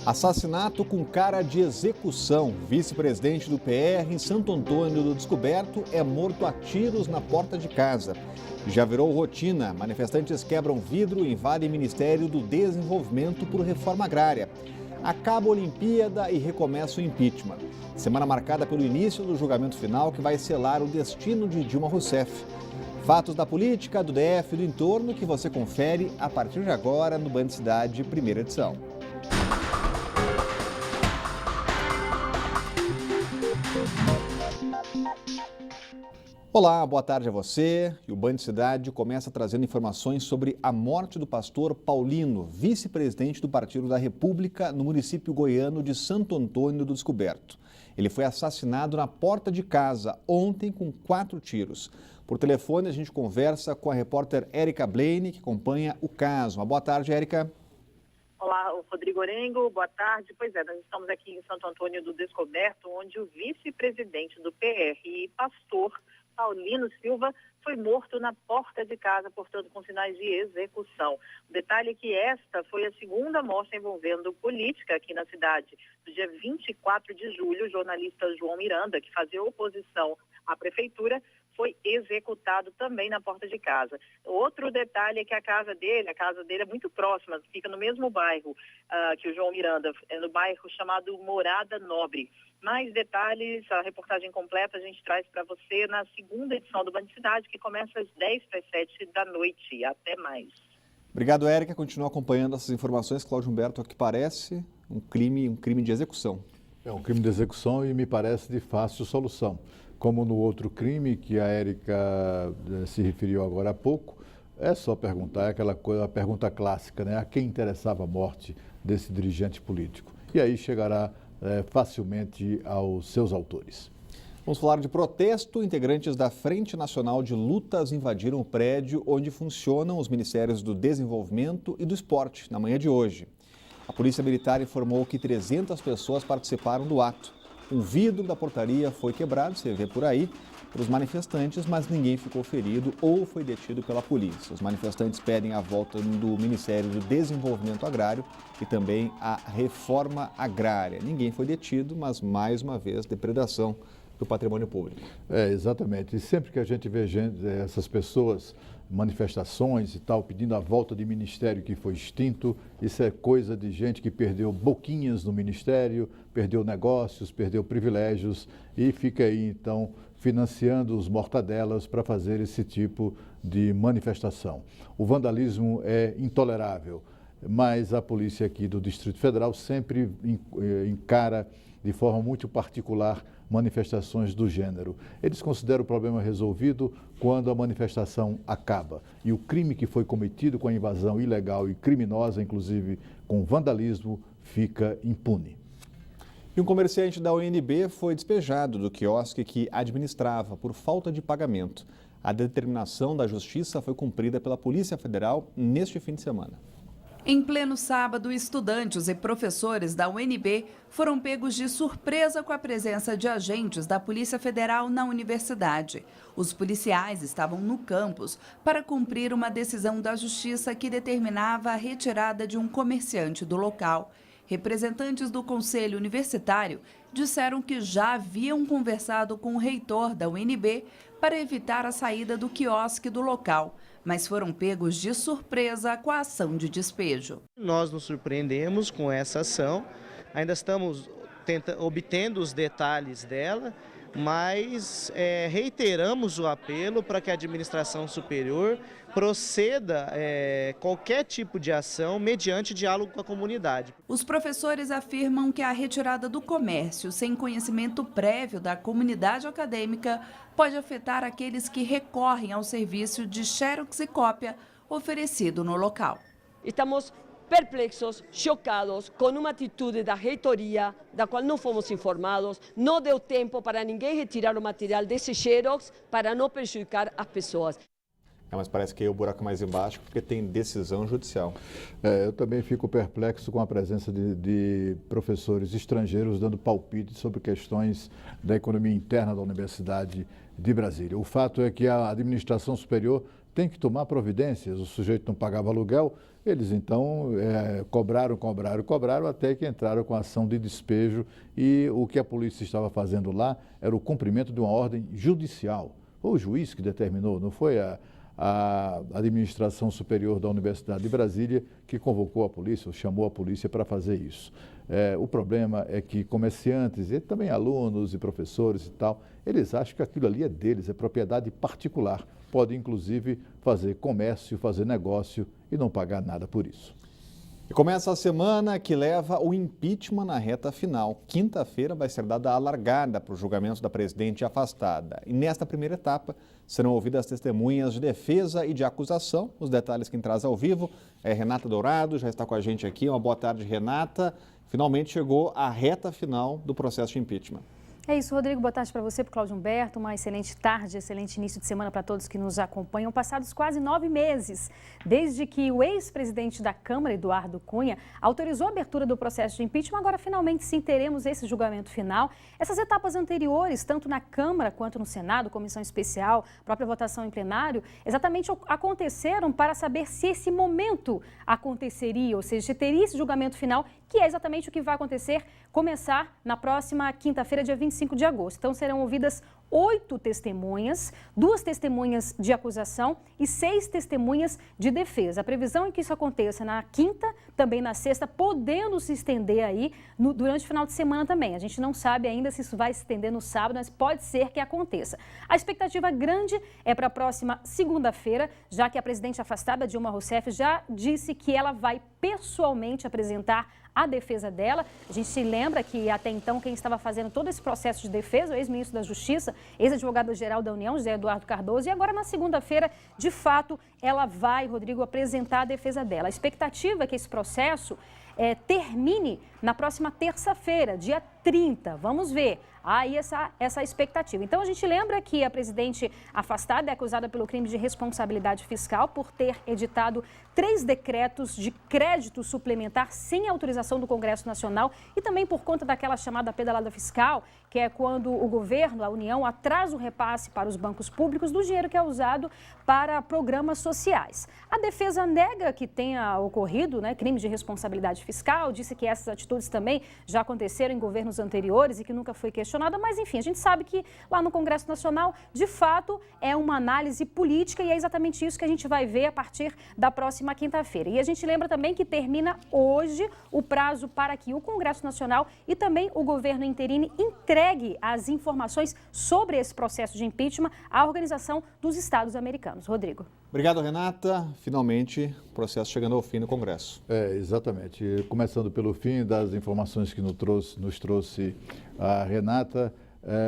Assassinato com cara de execução. Vice-presidente do PR em Santo Antônio do Descoberto é morto a tiros na porta de casa. Já virou rotina. Manifestantes quebram vidro e invadem Ministério do Desenvolvimento por reforma agrária. Acaba a Olimpíada e recomeça o impeachment. Semana marcada pelo início do julgamento final que vai selar o destino de Dilma Rousseff. Fatos da política, do DF e do entorno que você confere a partir de agora no Band Cidade, primeira edição. Olá, boa tarde a você. E o Band Cidade começa trazendo informações sobre a morte do pastor Paulino, vice-presidente do Partido da República no município goiano de Santo Antônio do Descoberto. Ele foi assassinado na porta de casa ontem com 4 tiros. Por telefone a gente conversa com a repórter Érica Blaine, que acompanha o caso. Uma boa tarde, Érica. Olá, Rodrigo Orengo, boa tarde. Pois é, nós estamos aqui em Santo Antônio do Descoberto, onde o vice-presidente do PR e pastor Paulino Silva foi morto na porta de casa, portanto com sinais de execução. O detalhe é que esta foi a segunda morte envolvendo política aqui na cidade. No dia 24 de julho, o jornalista João Miranda, que fazia oposição à prefeitura, foi executado também na porta de casa. Outro detalhe é que a casa dele é muito próxima, fica no mesmo bairro que o João Miranda, é no bairro chamado Morada Nobre. Mais detalhes, a reportagem completa a gente traz para você na segunda edição do Band Cidade, que começa às 10h07 da noite. Até mais. Obrigado, Érica. Continua acompanhando essas informações. Cláudio Humberto, ao que parece, um crime de execução. É um crime de execução e me parece de fácil solução. Como no outro crime que a Érica se referiu agora há pouco, é só perguntar, é aquela coisa, a pergunta clássica, né? A quem interessava a morte desse dirigente político? E aí chegará facilmente aos seus autores. Vamos falar de protesto. Integrantes da Frente Nacional de Lutas invadiram o prédio onde funcionam os Ministérios do Desenvolvimento e do Esporte na manhã de hoje. A Polícia Militar informou que 300 pessoas participaram do ato. Um vidro da portaria foi quebrado, você vê por aí, pelos manifestantes, mas ninguém ficou ferido ou foi detido pela polícia. Os manifestantes pedem a volta do Ministério do Desenvolvimento Agrário e também a reforma agrária. Ninguém foi detido, mas mais uma vez depredação do patrimônio público. Exatamente. E sempre que a gente vê essas pessoas, manifestações e tal, pedindo a volta de ministério que foi extinto, isso é coisa de gente que perdeu boquinhas no ministério, perdeu negócios, perdeu privilégios e fica aí, então, financiando os mortadelas para fazer esse tipo de manifestação. O vandalismo é intolerável, mas a polícia aqui do Distrito Federal sempre encara de forma muito particular manifestações do gênero. Eles consideram o problema resolvido quando a manifestação acaba. E o crime que foi cometido com a invasão ilegal e criminosa, inclusive com vandalismo, fica impune. E um comerciante da UNB foi despejado do quiosque que administrava por falta de pagamento. A determinação da Justiça foi cumprida pela Polícia Federal neste fim de semana. Em pleno sábado, estudantes e professores da UNB foram pegos de surpresa com a presença de agentes da Polícia Federal na universidade. Os policiais estavam no campus para cumprir uma decisão da Justiça que determinava a retirada de um comerciante do local. Representantes do Conselho Universitário disseram que já haviam conversado com o reitor da UNB para evitar a saída do quiosque do local, mas foram pegos de surpresa com a ação de despejo. Nós nos surpreendemos com essa ação, ainda estamos obtendo os detalhes dela, mas reiteramos o apelo para que a administração superior proceda qualquer tipo de ação mediante diálogo com a comunidade. Os professores afirmam que a retirada do comércio sem conhecimento prévio da comunidade acadêmica pode afetar aqueles que recorrem ao serviço de xerox e cópia oferecido no local. Estamos perplexos, chocados com uma atitude da reitoria, da qual não fomos informados, não deu tempo para ninguém retirar o material desse xerox para não prejudicar as pessoas. Mas parece que aí o buraco é mais embaixo porque tem decisão judicial. Eu também fico perplexo com a presença de professores estrangeiros dando palpite sobre questões da economia interna da Universidade de Brasília. O fato é que a administração superior tem que tomar providências. O sujeito não pagava aluguel, eles então cobraram até que entraram com a ação de despejo e o que a polícia estava fazendo lá era o cumprimento de uma ordem judicial. Foi o juiz que determinou, não foi a Administração Superior da Universidade de Brasília que convocou a polícia, ou chamou a polícia para fazer isso. O problema é que comerciantes e também alunos e professores e tal, eles acham que aquilo ali é deles, é propriedade particular. Pode, inclusive, fazer comércio, fazer negócio e não pagar nada por isso. E começa a semana que leva o impeachment na reta final. Quinta-feira vai ser dada a largada para o julgamento da presidente afastada. E nesta primeira etapa serão ouvidas testemunhas de defesa e de acusação. Os detalhes quem traz ao vivo é Renata Dourado, já está com a gente aqui. Uma boa tarde, Renata. Finalmente chegou a reta final do processo de impeachment. É isso, Rodrigo. Boa tarde para você, para o Cláudio Humberto. Uma excelente tarde, excelente início de semana para todos que nos acompanham. Passados quase 9 meses, desde que o ex-presidente da Câmara, Eduardo Cunha, autorizou a abertura do processo de impeachment, agora finalmente sim teremos esse julgamento final. Essas etapas anteriores, tanto na Câmara quanto no Senado, comissão especial, própria votação em plenário, exatamente aconteceram para saber se esse momento aconteceria, ou seja, se teria esse julgamento final, que é exatamente o que vai começar na próxima quinta-feira, dia 25 de agosto. Então, serão ouvidas 8 testemunhas, 2 testemunhas de acusação e 6 testemunhas de defesa. A previsão é que isso aconteça na quinta, também na sexta, podendo se estender aí durante o final de semana também. A gente não sabe ainda se isso vai se estender no sábado, mas pode ser que aconteça. A expectativa grande é para a próxima segunda-feira, já que a presidente afastada, Dilma Rousseff, já disse que ela vai pessoalmente apresentar a defesa dela. A gente se lembra que até então quem estava fazendo todo esse processo de defesa, o ex-ministro da Justiça, ex-advogado-geral da União, José Eduardo Cardoso, e agora na segunda-feira, de fato, ela vai, Rodrigo, apresentar a defesa dela. A expectativa é que esse processo termine na próxima terça-feira, dia 30. Vamos ver. Há aí essa expectativa. Então, a gente lembra que a presidente afastada é acusada pelo crime de responsabilidade fiscal por ter editado 3 decretos de crédito suplementar sem autorização do Congresso Nacional e também por conta daquela chamada pedalada fiscal, que é quando o governo, a União, atrasa o repasse para os bancos públicos do dinheiro que é usado para programas sociais. A defesa nega que tenha ocorrido crime de responsabilidade fiscal, disse que essas atitudes também já aconteceram em governos anteriores e que nunca foi questionada, mas enfim, a gente sabe que lá no Congresso Nacional, de fato, é uma análise política e é exatamente isso que a gente vai ver a partir da próxima quinta-feira. E a gente lembra também que termina hoje o prazo para que o Congresso Nacional e também o governo interino entregue as informações sobre esse processo de impeachment à Organização dos Estados Americanos. Rodrigo. Obrigado, Renata. Finalmente, o processo chegando ao fim no Congresso. Exatamente. Começando pelo fim das informações que nos trouxe a Renata,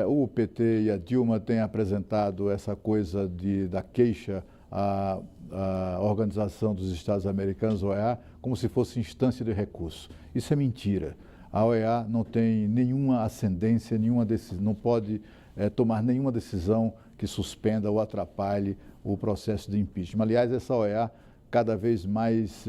o PT e a Dilma têm apresentado essa coisa da queixa à Organização dos Estados Americanos, OEA, como se fosse instância de recurso. Isso é mentira. A OEA não tem nenhuma ascendência, não pode tomar nenhuma decisão que suspenda ou atrapalhe o processo de impeachment. Aliás, essa OEA cada vez mais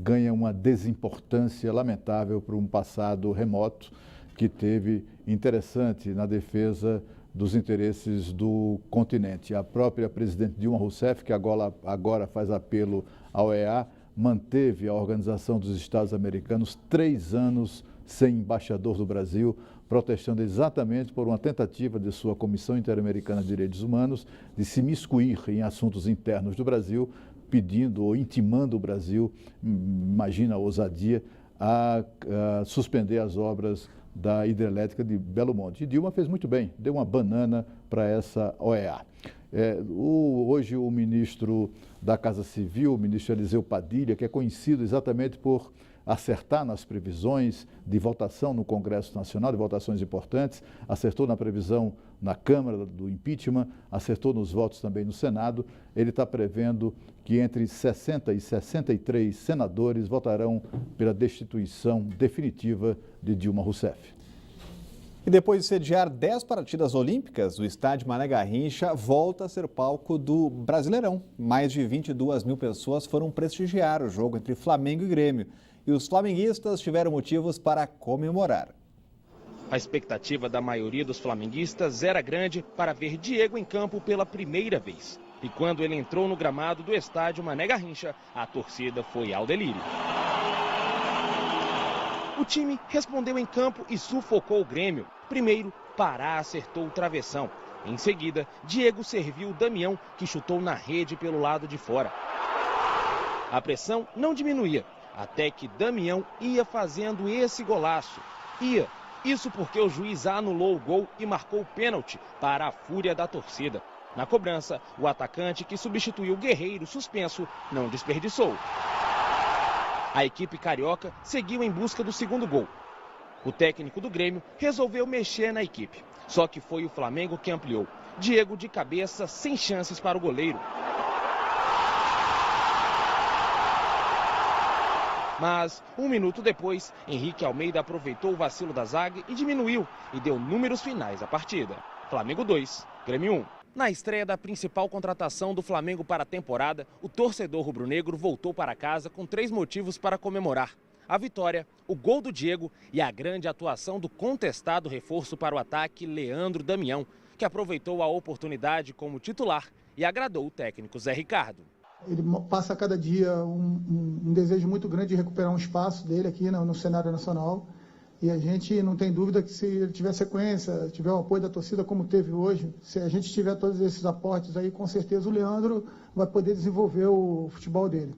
ganha uma desimportância lamentável para um passado remoto que teve interessante na defesa dos interesses do continente. A própria presidente Dilma Rousseff, que agora faz apelo à OEA, manteve a Organização dos Estados Americanos 3 anos sem embaixador do Brasil, protestando exatamente por uma tentativa de sua Comissão Interamericana de Direitos Humanos de se miscuir em assuntos internos do Brasil, pedindo ou intimando o Brasil, imagina a ousadia, a suspender as obras da hidrelétrica de Belo Monte. E Dilma fez muito bem, deu uma banana para essa OEA. Hoje o ministro da Casa Civil, o ministro Eliseu Padilha, que é conhecido exatamente por acertar nas previsões de votação no Congresso Nacional, de votações importantes, acertou na previsão na Câmara do impeachment, acertou nos votos também no Senado. Ele está prevendo que entre 60 e 63 senadores votarão pela destituição definitiva de Dilma Rousseff. E depois de sediar 10 partidas olímpicas, o estádio Mané Garrincha volta a ser palco do Brasileirão. Mais de 22 mil pessoas foram prestigiar o jogo entre Flamengo e Grêmio. E os flamenguistas tiveram motivos para comemorar. A expectativa da maioria dos flamenguistas era grande para ver Diego em campo pela primeira vez. E quando ele entrou no gramado do estádio Mané Garrincha, a torcida foi ao delírio. O time respondeu em campo e sufocou o Grêmio. Primeiro, Pará acertou o travessão. Em seguida, Diego serviu Damião, que chutou na rede pelo lado de fora. A pressão não diminuía, até que Damião ia fazendo esse golaço. Isso porque o juiz anulou o gol e marcou o pênalti para a fúria da torcida. Na cobrança, o atacante que substituiu o Guerreiro suspenso não desperdiçou. A equipe carioca seguiu em busca do segundo gol. O técnico do Grêmio resolveu mexer na equipe. Só que foi o Flamengo que ampliou. Diego de cabeça, sem chances para o goleiro. Mas, um minuto depois, Henrique Almeida aproveitou o vacilo da zaga e diminuiu, e deu números finais à partida. Flamengo 2, Grêmio 1. Na estreia da principal contratação do Flamengo para a temporada, o torcedor rubro-negro voltou para casa com 3 motivos para comemorar: a vitória, o gol do Diego e a grande atuação do contestado reforço para o ataque Leandro Damião, que aproveitou a oportunidade como titular e agradou o técnico Zé Ricardo. Ele passa a cada dia um desejo muito grande de recuperar um espaço dele aqui no cenário nacional. E a gente não tem dúvida que se ele tiver sequência, tiver o apoio da torcida como teve hoje, se a gente tiver todos esses aportes aí, com certeza o Leandro vai poder desenvolver o futebol dele.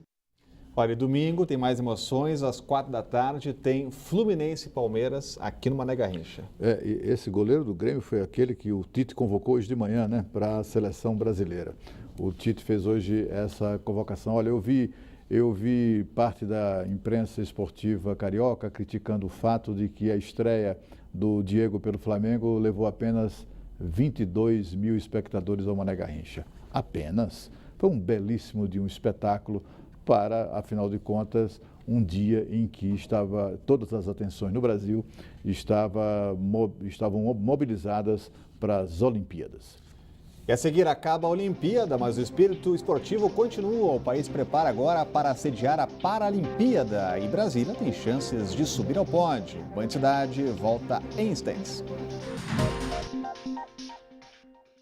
Olha, domingo tem mais emoções, às 4 da tarde tem Fluminense e Palmeiras aqui no Mané Garrincha. E esse goleiro do Grêmio foi aquele que o Tite convocou hoje de manhã, né, para a seleção brasileira. O Tite fez hoje essa convocação. Olha, eu vi parte da imprensa esportiva carioca criticando o fato de que a estreia do Diego pelo Flamengo levou apenas 22 mil espectadores ao Mané Garrincha. Apenas. Foi um belíssimo de um espetáculo para, afinal de contas, um dia em que todas as atenções no Brasil estavam mobilizadas para as Olimpíadas. E a seguir acaba a Olimpíada, mas o espírito esportivo continua. O país prepara agora para sediar a Paralimpíada e Brasília tem chances de subir ao pódio. Band Cidade volta em instantes.